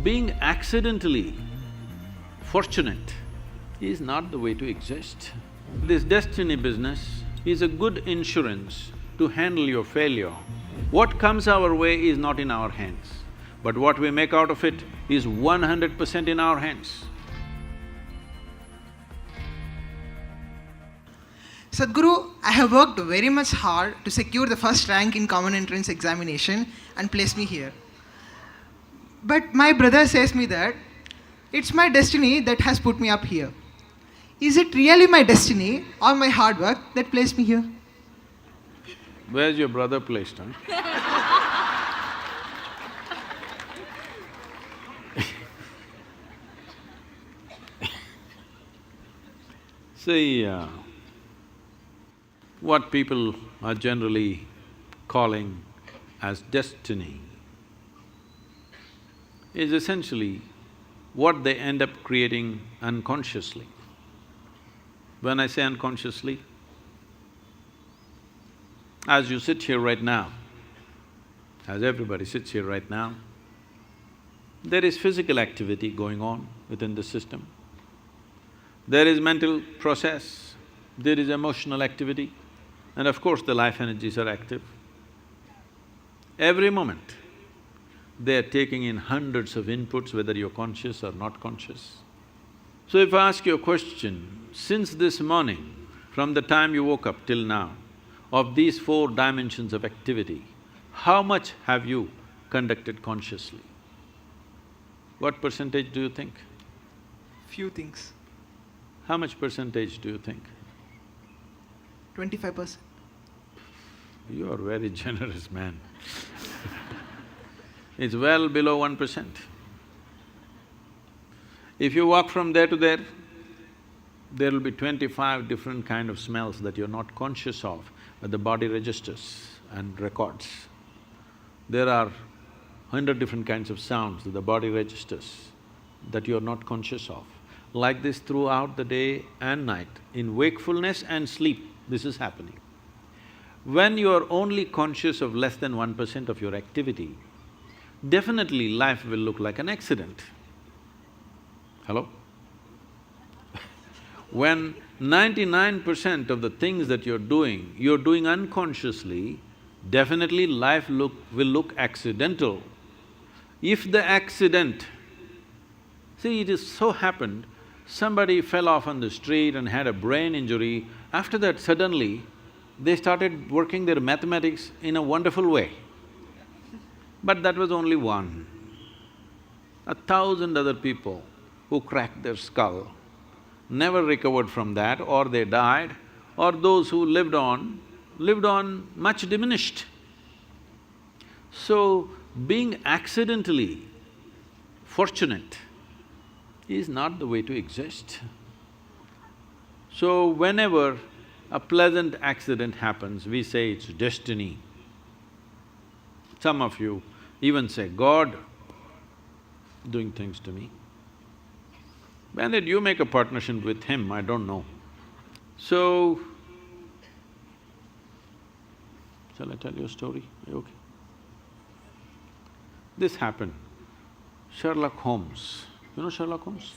Being accidentally fortunate is not the way to exist. This destiny business is a good insurance to handle your failure. What comes our way is not in our hands, but what we make out of it is 100% in our hands. Sadhguru, I have worked very much hard to secure the first rank in common entrance examination and place me here. But my brother says me that it's my destiny that has put me up here. Is it really my destiny or my hard work that placed me here? Where's your brother placed, huh? See, what people are generally calling as destiny is essentially what they end up creating unconsciously. When I say unconsciously, as you sit here right now, as everybody sits here right now, there is physical activity going on within the system. There is mental process, there is emotional activity, and of course the life energies are active. Every moment, they are taking in hundreds of inputs, whether you're conscious or not conscious. So if I ask you a question, since this morning, from the time you woke up till now, of these 4 dimensions of activity, how much have you conducted consciously? What percentage do you think? Few things. How much percentage do you think? 25%. You are very generous, man. It's well below 1%. If you walk from there to there, there will be 25 different kind of smells that you're not conscious of, but the body registers and records. There are 100 different kinds of sounds that the body registers that you're not conscious of. Like this throughout the day and night, in wakefulness and sleep, this is happening. When you are only conscious of less than 1% of your activity, definitely life will look like an accident. Hello? When 99% of the things that you're doing unconsciously, definitely life will look accidental. If the accident… See, it is so happened, somebody fell off on the street and had a brain injury, after that suddenly, they started working their mathematics in a wonderful way. But that was only one. 1,000 other people who cracked their skull never recovered from that, or they died, or those who lived on much diminished. So, being accidentally fortunate is not the way to exist. So, whenever a pleasant accident happens, we say it's destiny. Some of you even say, God doing things to me. When did you make a partnership with him? I don't know. So, shall I tell you a story? Are you okay? This happened. Sherlock Holmes, you know Sherlock Holmes?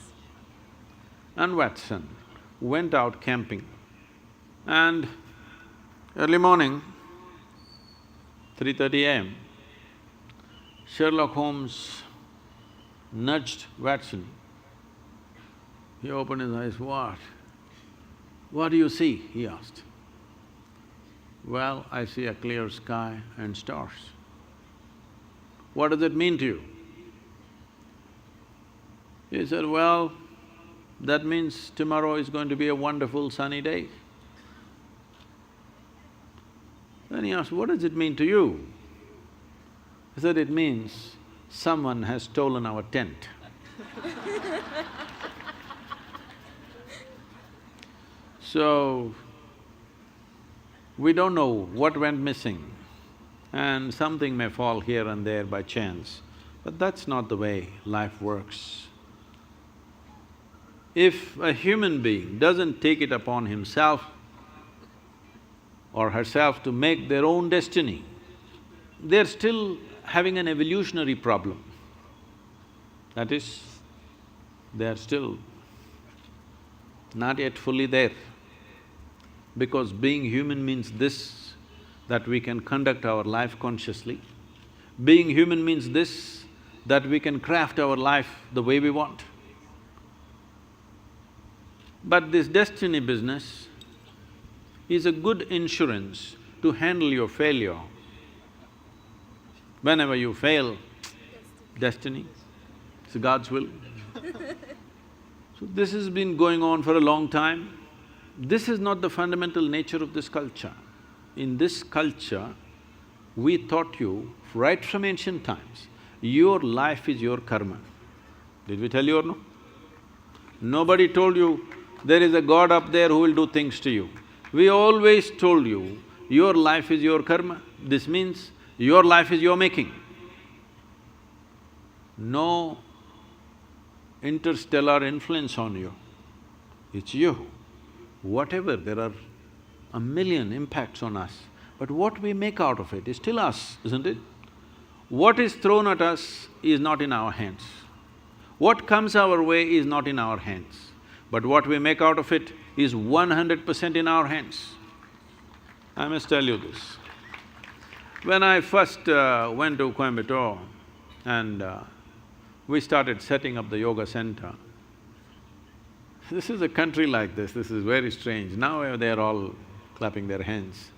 And Watson went out camping, and early morning, 3:30 a.m., Sherlock Holmes nudged Watson. He opened his eyes, "What? What do you see?" he asked. "Well, I see a clear sky and stars." "What does it mean to you?" He said, "Well, that means tomorrow is going to be a wonderful sunny day." Then he asked, "What does it mean to you?" He said, "It means someone has stolen our tent." So, we don't know what went missing, and something may fall here and there by chance, but that's not the way life works. If a human being doesn't take it upon himself or herself to make their own destiny, they're still having an evolutionary problem. That is, they are still not yet fully there. Because being human means this, that we can conduct our life consciously. Being human means this, that we can craft our life the way we want. But this destiny business is a good insurance to handle your failure. Whenever you fail, destiny, it's God's will. So this has been going on for a long time. This is not the fundamental nature of this culture. In this culture, we taught you right from ancient times, your life is your karma. Did we tell you or no? Nobody told you, there is a God up there who will do things to you. We always told you, your life is your karma. This means your life is your making. No interstellar influence on you, it's you. Whatever, there are a million impacts on us, but what we make out of it is still us, isn't it? What is thrown at us is not in our hands. What comes our way is not in our hands, but what we make out of it is 100% in our hands. I must tell you this. When I first went to Coimbatore and we started setting up the yoga center, this is a country like this is very strange. Now they're all clapping their hands.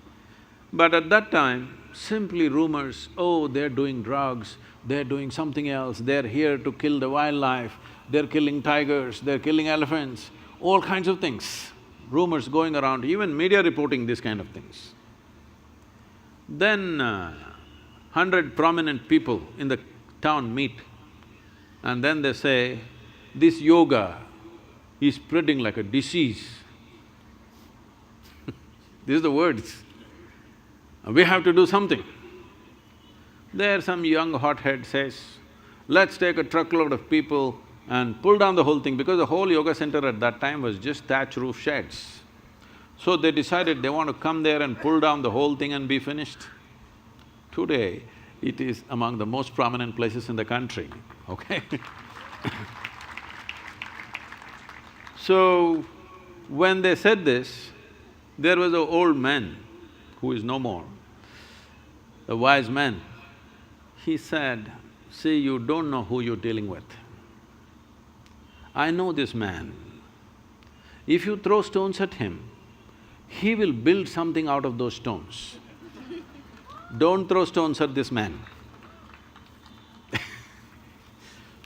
But at that time, simply rumors, oh, they're doing drugs, they're doing something else, they're here to kill the wildlife, they're killing tigers, they're killing elephants, all kinds of things. Rumors going around, even media reporting these kind of things. Then 100 prominent people in the town meet and then they say, this yoga is spreading like a disease. These are the words. We have to do something. There some young hothead says, let's take a truckload of people and pull down the whole thing, because the whole yoga center at that time was just thatch roof sheds. So they decided they want to come there and pull down the whole thing and be finished. Today, it is among the most prominent places in the country, okay? So, when they said this, there was an old man who is no more, a wise man. He said, see, you don't know who you're dealing with. I know this man. If you throw stones at him, he will build something out of those stones. Don't throw stones at this man.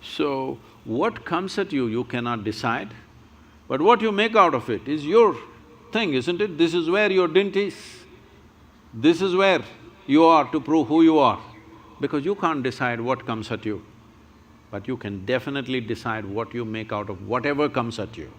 So, what comes at you, you cannot decide, but what you make out of it is your thing, isn't it? This is where your dint is. This is where you are to prove who you are, because you can't decide what comes at you, but you can definitely decide what you make out of whatever comes at you.